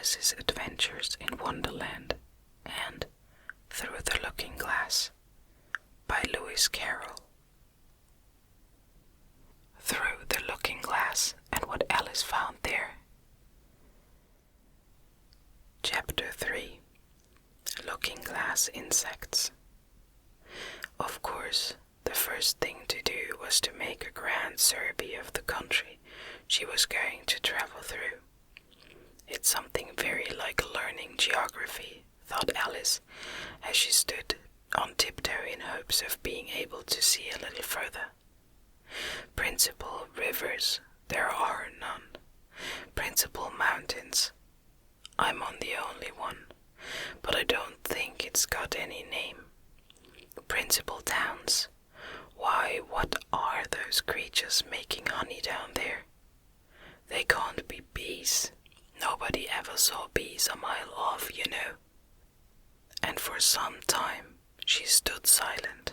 Alice's Adventures in Wonderland and Through the Looking Glass by Lewis Carroll. Through the Looking Glass and What Alice Found There. Chapter 3. Looking Glass Insects. Of course, the first thing to do was to make a grand survey of the country she was going to travel through. It's something very like learning geography, thought Alice, as she stood on tiptoe in hopes of being able to see a little further. Principal rivers, there are none. Principal mountains, I'm on the only one, but I don't think it's got any name. Principal towns, why, what are those creatures making honey down there? They can't be bees. Nobody ever saw bees a mile off, you know. And for some time she stood silent,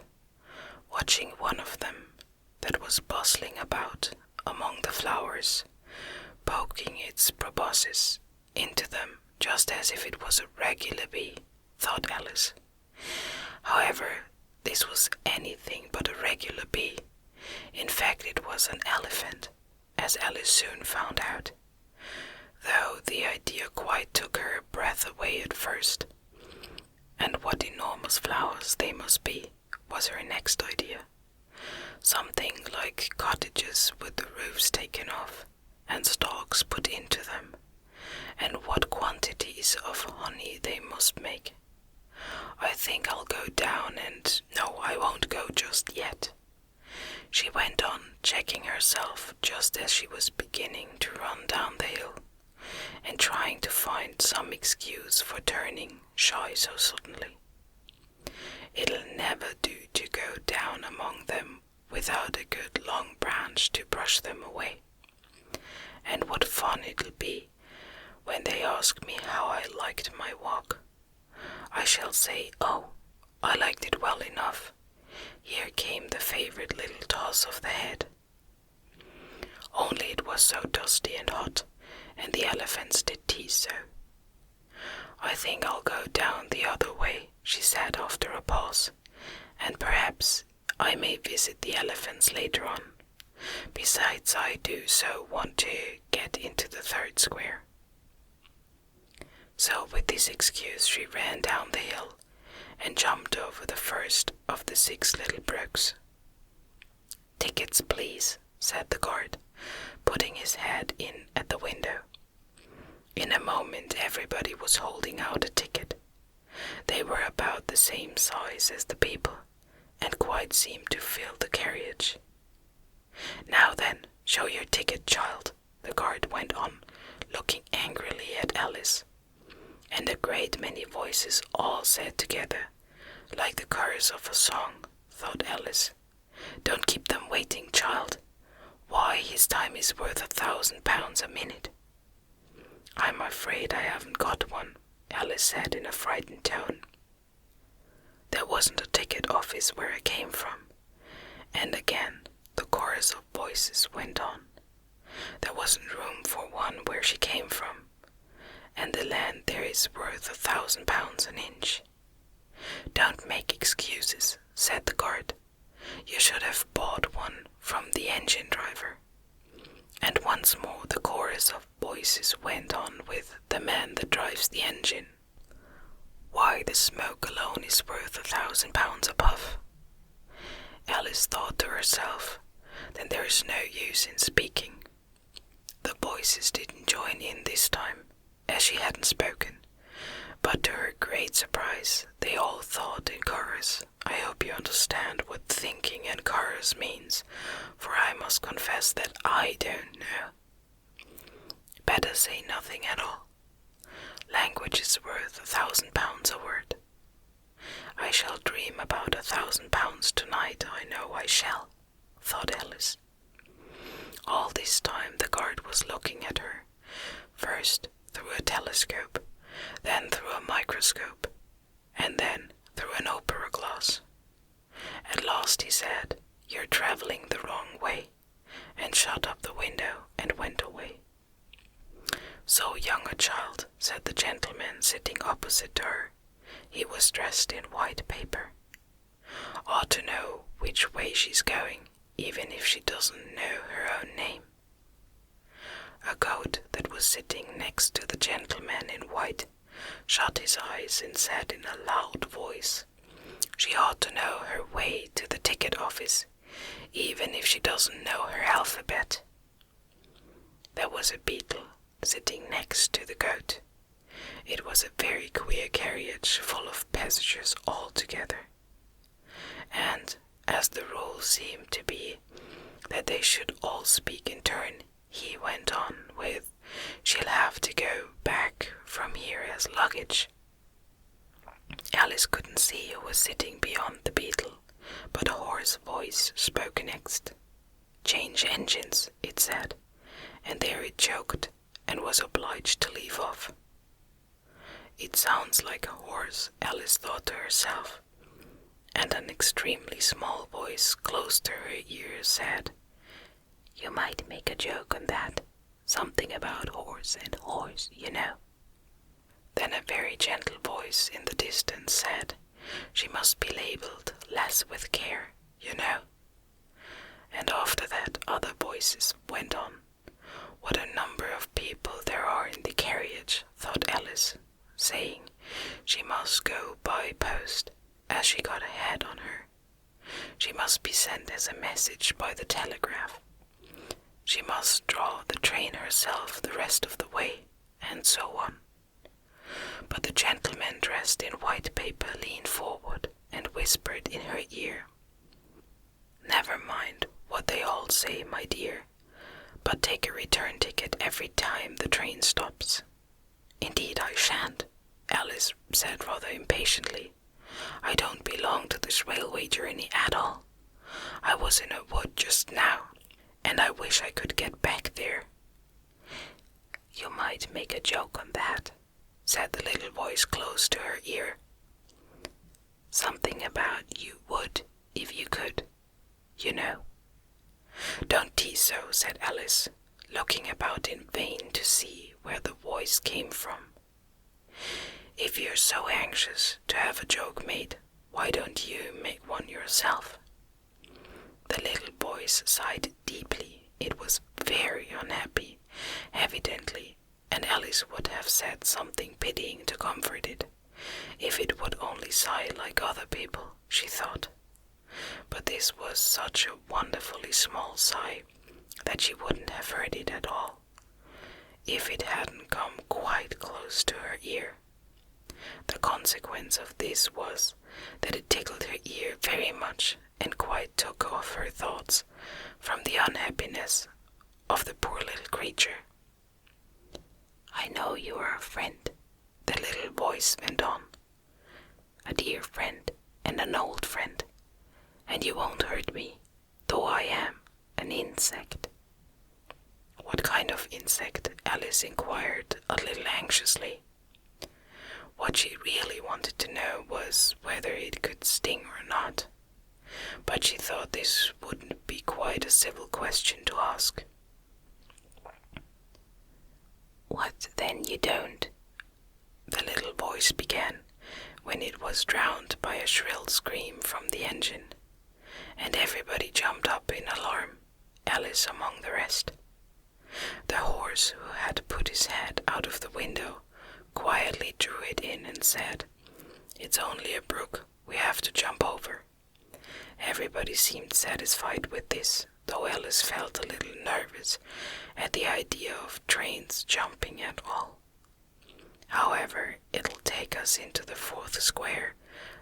watching one of them that was bustling about among the flowers, poking its proboscis into them just as if it was a regular bee, thought Alice. However, this was anything but a regular bee. In fact, it was an elephant, as Alice soon found out, though the idea quite took her breath away at first. And what enormous flowers they must be, was her next idea. Something like cottages with the roofs taken off and stalks put into them, and what quantities of honey they must make. I think I'll go down and... No, I won't go just yet. She went on, checking herself just as she was beginning to run down the hill, and trying to find some excuse for turning shy so suddenly. It'll never do to go down among them without a good long branch to brush them away. And what fun it'll be when they ask me how I liked my walk. I shall say, oh, I liked it well enough. Here came the favorite little toss of the head. Only it was so dusty and hot, and the elephants did tease so. I think I'll go down the other way, she said after a pause, and perhaps I may visit the elephants later on. Besides, I do so want to get into the third square. So with this excuse she ran down the hill and jumped over the first of the 6 little brooks. "Tickets, please," said the guard, putting his head in at the window. In a moment everybody was holding out a ticket. They were about the same size as the people, and quite seemed to fill the carriage. "Now then, show your ticket, child," the guard went on, looking angrily at Alice. And a great many voices all said together, like the chorus of a song, thought Alice, "Don't keep them waiting, child. Why, his time is worth £1,000 a minute." "I'm afraid I haven't got one," Alice said in a frightened tone. There wasn't a ticket office where I came from, and again the chorus of voices went on. There wasn't room for one where she came from, and the land there is worth £1,000 an inch. "Don't make excuses," said the guard. "You should have bought one from the engine driver." And once more the chorus of voices went on with "the man that drives the engine." Why, the smoke alone is worth £1,000 a puff. Alice thought to herself, then there is no use in speaking. The voices didn't join in this time, as she hadn't spoken, but to her great surprise they all thought in chorus. I hope you understand what thinking in chorus means, for I must confess that I don't know. Better say nothing at all. Language is worth £1,000 a word. I shall dream about £1,000 tonight, I know I shall, thought Alice. All this time the guard was looking at her, first through a telescope, then through a microscope, and then through an opera glass. At last he said, "You're traveling the wrong way," and shut up the window and went away. "So young a child," said the gentleman sitting opposite to her. He was dressed in white paper. "Ought to know which way she's going, even if she doesn't know her own name." A goat that was sitting next to the gentleman in white shut his eyes and said in a loud voice, "She ought to know her way to the ticket office, even if she doesn't know her alphabet." There was a beetle sitting next to the goat. It was a very queer carriage full of passengers all together. And as the rule seemed to be that they should all speak in turn, he went on with, "She'll have to go back from here as luggage." Alice couldn't see who was sitting beyond the beetle, but a hoarse voice spoke next. "Change engines," it said, and there it choked and was obliged to leave off. "It sounds like a horse," Alice thought to herself, and an extremely small voice close to her ear said, "You might make a joke on that. Something about horse and horse, you know." Then a very gentle voice in the distance said, "She must be labeled less with care, you know." And after that other voices went on. "What a number of people there are in the carriage," thought Alice, saying she must go by post, as she got a head on her. She must be sent as a message by the telegraph. She must draw the train herself the rest of the way, and so on. But the gentleman dressed in white paper leaned forward and whispered in her ear, "Never mind what they all say, my dear, but take a return ticket every time the train stops." "Indeed I shan't," Alice said rather impatiently. "I don't belong to this railway journey at all. I was in a wood just now, and I wish I could get back there." "You might make a joke on that," said the little voice close to her ear. "Something about you would, if you could, you know." "Don't tease so," said Alice, looking about in vain to see where the voice came from. "If you're so anxious to have a joke made, why don't you make one yourself?" The little voice sighed deeply. It was very unhappy, evidently, and Alice would have said something pitying to comfort it, if it would only sigh like other people, she thought. But this was such a wonderfully small sigh that she wouldn't have heard it at all, if it hadn't come quite close to her ear. The consequence of this was that it tickled her ear very much and quite took off her thoughts from the unhappiness of the poor little creature. "I know you are a friend," the little voice went on, "a dear friend and an old friend, and you won't hurt me, though I am an insect." "What kind of insect?" Alice inquired a little anxiously. What she really wanted to know was whether it could sting or not, but she thought this wouldn't be quite a civil question to ask. "What then you don't?" the little voice began, when it was drowned by a shrill scream from the engine, and everybody jumped up in alarm, Alice among the rest. The horse, who had put his head out of the window, quietly drew it in and said, "It's only a brook, we have to jump over." Everybody seemed satisfied with this, though Alice felt a little nervous at the idea of trains jumping at all. "However, it'll take us into the fourth square,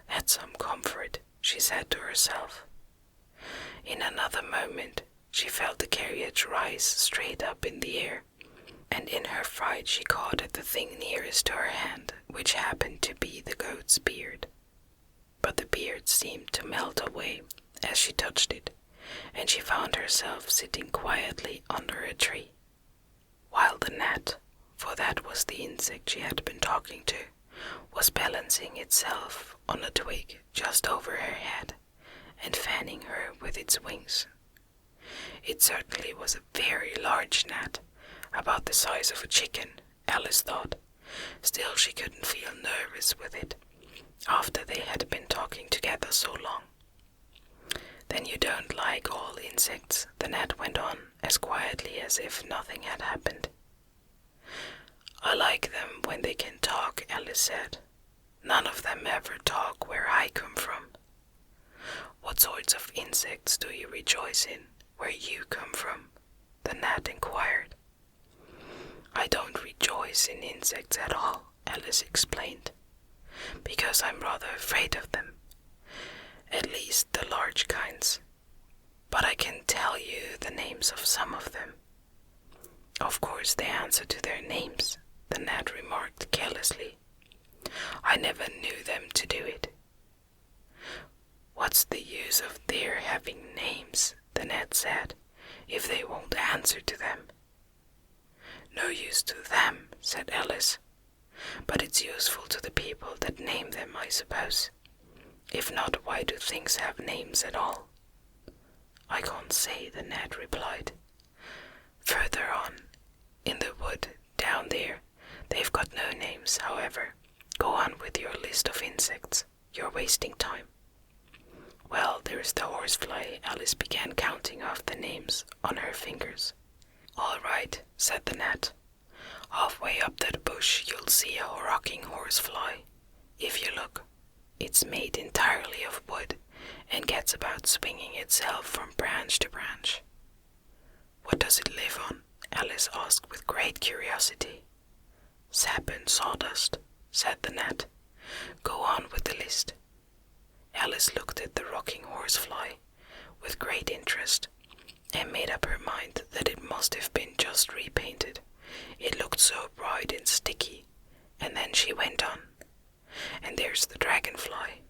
that's some comfort," she said to herself. In another moment she felt the carriage rise straight up in the air, and in her fright she caught at the thing nearest to her hand, which happened to be the goat's beard. But the beard seemed to melt away as she touched it, and she found herself sitting quietly under a tree, while the gnat, for that was the insect she had been talking to, was balancing itself on a twig just over her head and fanning her with its wings. It certainly was a very large gnat, about the size of a chicken, Alice thought. Still, she couldn't feel nervous with it, after they had been talking together so long. Then you don't like all insects, the gnat went on, as quietly as if nothing had happened. I like them when they can talk, Alice said. None of them ever talk where I come from. What sorts of insects do you rejoice in where you come from? The gnat inquired. I don't rejoice in insects at all, Alice explained, because I'm rather afraid of them, at least the large kinds. But I can tell you the names of some of them. Of course they answer to their names, the gnat remarked carelessly. I never knew them to do it. What's the use of their having names, the gnat said, if they won't answer to them? No use to them, said Alice, but it's useful to the people that name them, I suppose. If not, why do things have names at all? I can't say, the gnat replied. Further on, in the wood, down there, they've got no names, however. Go on with your list of insects. You're wasting time. Well, there's the horsefly. Alice began counting off the names on her fingers. All right, said the gnat. Halfway up that bush you'll see a rocking horsefly. If you look, it's made entirely of wood and gets about swinging itself from branch to branch. What does it live on? Alice asked with great curiosity. Sap and sawdust, said the gnat. Go on with the list. Alice looked at the rocking horsefly with great interest and made up her mind that it must have been just repainted. It looked so bright and sticky, and then she went on. And there's the dragonfly.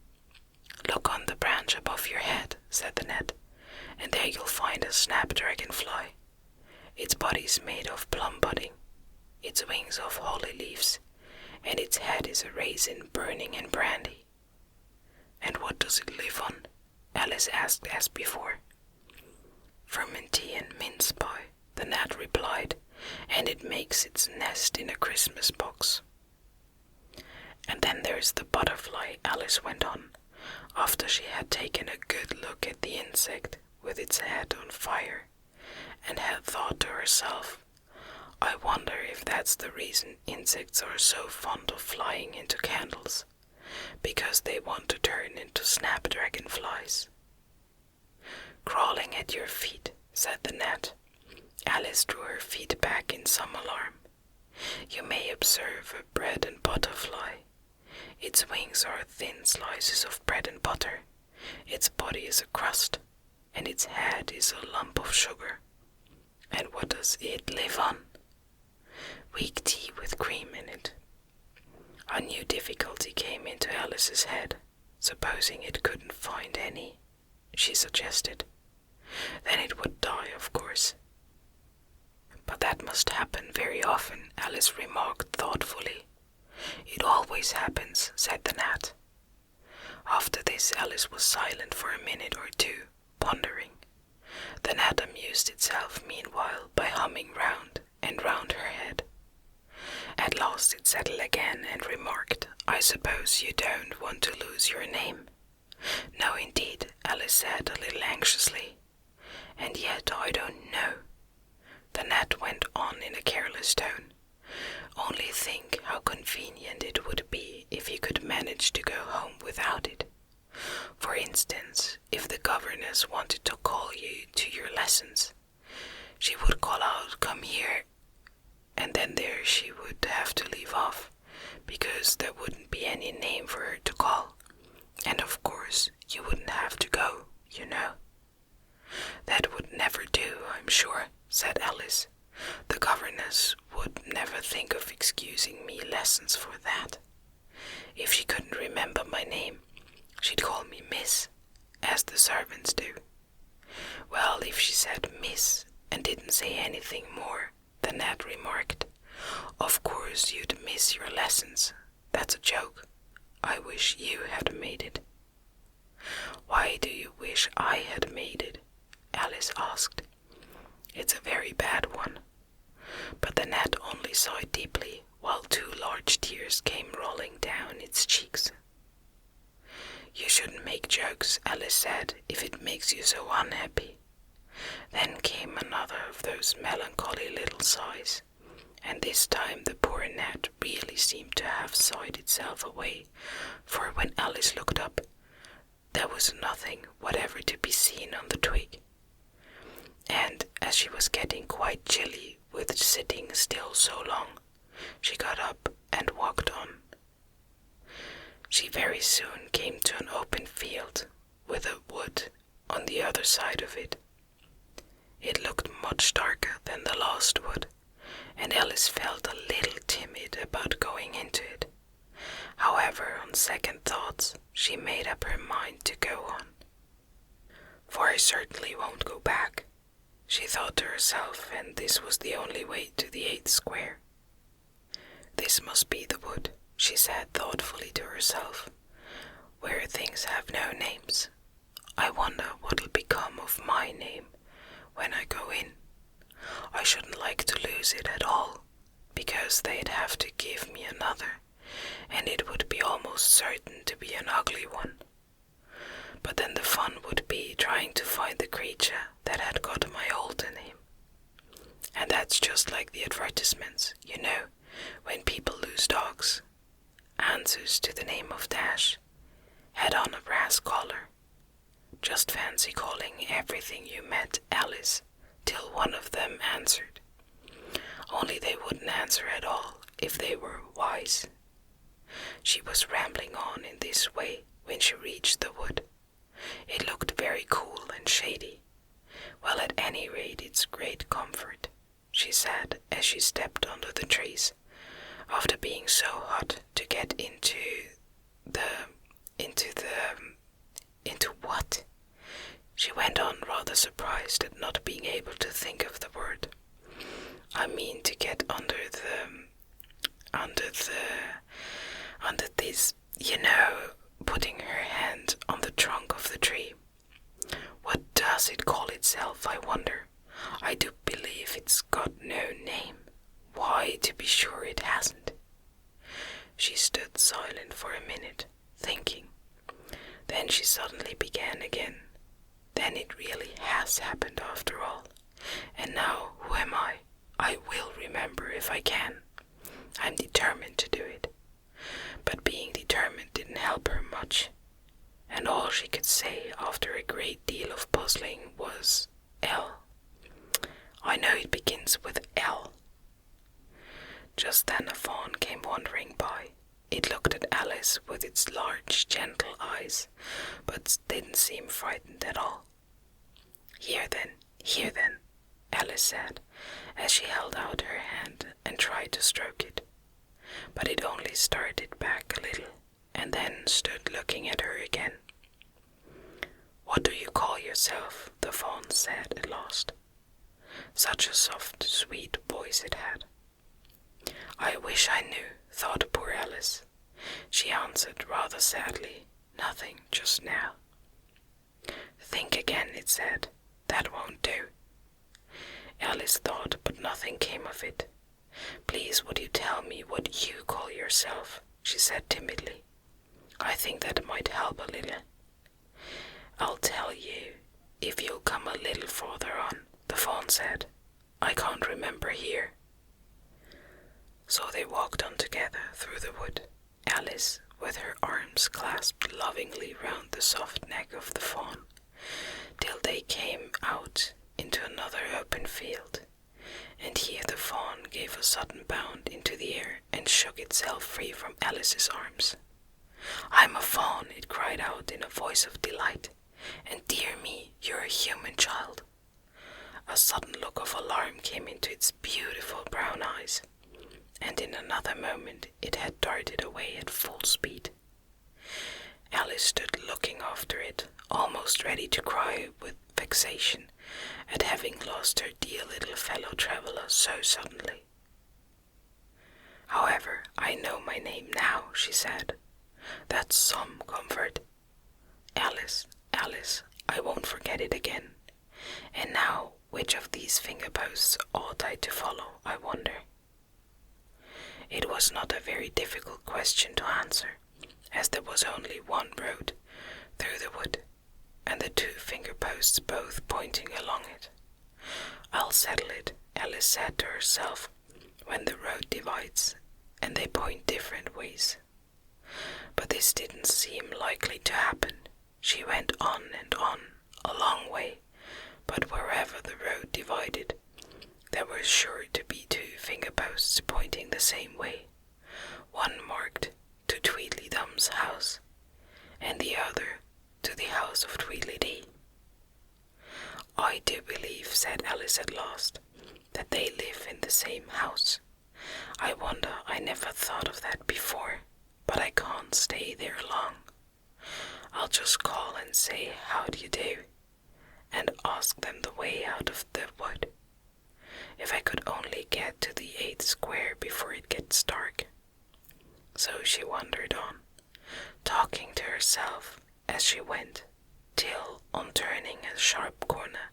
Look on the branch above your head, said the gnat, and there you'll find a snapdragonfly. Its body's made of plum pudding, its wings of holly leaves, and its head is a raisin burning in brandy. And what does it live on? Alice asked as before. Vermintine mince pie, the gnat replied, and it makes its nest in a Christmas box. And then there's the butterfly, Alice went on, after she had taken a good look at the insect with its head on fire, and had thought to herself, I wonder if that's the reason insects are so fond of flying into candles, because they want to turn into snapdragonflies. Crawling at your feet, said the gnat. Alice drew her feet back in some alarm. You may observe a bread and butter fly. Its wings are thin slices of bread and butter, its body is a crust, and its head is a lump of sugar. And what does it live on? Weak tea with cream in it. A new difficulty came into Alice's head. Supposing it couldn't find any, she suggested. Then it would die, of course. But that must happen very often, Alice remarked thoughtfully. It always happens, said the gnat. After this, Alice was silent for a minute or two, pondering. The gnat amused itself meanwhile by humming round and round her head. At last it settled again and remarked, I suppose you don't want to lose your name. No, indeed, Alice said a little anxiously. And yet I don't know. The gnat went on in a careless tone. Only think how convenient it would be if you could manage to go home without it. For instance, if the governess wanted to call you to your lessons, she would call out, come here, and then there she would have to leave off, because there wouldn't be any name for her to call, and of course you wouldn't have to go, you know. That would never do, I'm sure, said Alice. The governess would never think of excusing me lessons for that. If she couldn't remember my name, she'd call me Miss, as the servants do. Well, if she said Miss and didn't say anything more, the gnat remarked, of course you'd miss your lessons. That's a joke. I wish you had made it. Why do you wish I had made it? Alice asked. It's a very bad one. But the gnat only sighed deeply while 2 large tears came rolling down its cheeks. "You shouldn't make jokes," Alice said, "if it makes you so unhappy." Then came another of those melancholy little sighs, and this time the poor gnat really seemed to have sighed itself away, for when Alice looked up, there was nothing whatever to be seen on the twig. And as she was getting quite chilly with sitting still so long, she got up and walked on. She very soon came to an open field with a wood on the other side of it. It looked much darker than the last wood, and Alice felt a little timid about going into it. However, on second thoughts, she made up her mind to go on. "For I certainly won't go back," she thought to herself, and this was the only way to the 8th square. "This must be the wood," she said thoughtfully to herself, "where things have no names. I wonder what'll become of my name when I go in. I shouldn't like to lose it at all, because they'd have to give me another, and it would be almost certain to be an ugly one. But then the fun would be trying to find the creature that had got my old name. And that's just like the advertisements, you know, when people lose dogs. Answers to the name of Dash, had on a brass collar. Just fancy calling everything you met Alice, till one of them answered. Only they wouldn't answer at all if they were wise." She was rambling on in this way when she reached the wood. It looked very cool and shady. "Well, at any rate, it's great comfort," she said as she stepped under the trees, after being so hot to get into what? She went on, rather surprised at not being able to think of the word. "I mean to get under this, you know," putting her hand on the trunk of the tree. "What does it call itself, I wonder? I do believe it's got no name. Why, to be sure it hasn't." She stood silent for a minute, thinking. Then she suddenly began again. "Then it really has happened after all. And now, who am I? I will remember if I can. I'm determined to do it." But being determined didn't help her much, and all she could say after a great deal of puzzling was L. "I know it begins with L." Just then a fawn came wandering by. It looked at Alice with its large, gentle eyes, but didn't seem frightened at all. Here then," Alice said, as she held out her hand and tried to stroke it. But it only started back a little, and then stood looking at her again. "What do you call yourself?" the fawn said at last. Such a soft, sweet voice it had. "I wish I knew," thought poor Alice. She answered rather sadly, "Nothing just now." "Think again," it said. "That won't do." Alice thought, but nothing came of it. "Please, would you tell me what you call yourself?" she said timidly. "I think that might help a little." "I'll tell you if you'll come a little farther on," the fawn said. "I can't remember here." So they walked on together through the wood, Alice with her arms clasped lovingly round the soft neck of the fawn, till they came out into another open field, and here the fawn gave a sudden bound into the air and shook itself free from Alice's arms. "I'm a fawn," it cried out in a voice of delight, "and dear me, you're a human child." A sudden look of alarm came into its beautiful brown eyes, and in another moment it had darted away at full speed. Alice stood looking after it, almost ready to cry with vexation at having lost her dear little fellow traveller so suddenly. "However, I know my name now," she said. "That's some comfort. Alice, Alice, I won't forget it again. And now, which of these finger posts ought I to follow, I wonder?" It was not a very difficult question to answer, as there was only one road through the wood, and the 2 finger posts both pointing along it. "I'll settle it," Alice said to herself, "when the road divides, and they point different ways." But this didn't seem likely to happen. She went on and on, a long way, but wherever the road divided, there were sure to be 2 finger posts pointing the same way, one marked to Tweedledum's house, and the other to the house of Tweedledee. "I do believe," said Alice at last, "that they live in the same house. I wonder I never thought of that before, but I can't stay there long. I'll just call and say how do you do, and ask them the way out of the wood. If I could only get to the 8th square before it gets dark." So she wandered on, talking to herself as she went, till, on turning a sharp corner,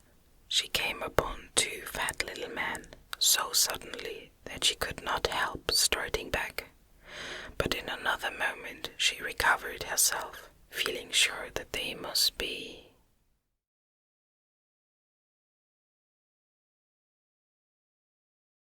she came upon 2 fat little men so suddenly that she could not help starting back. But in another moment she recovered herself, feeling sure that they must be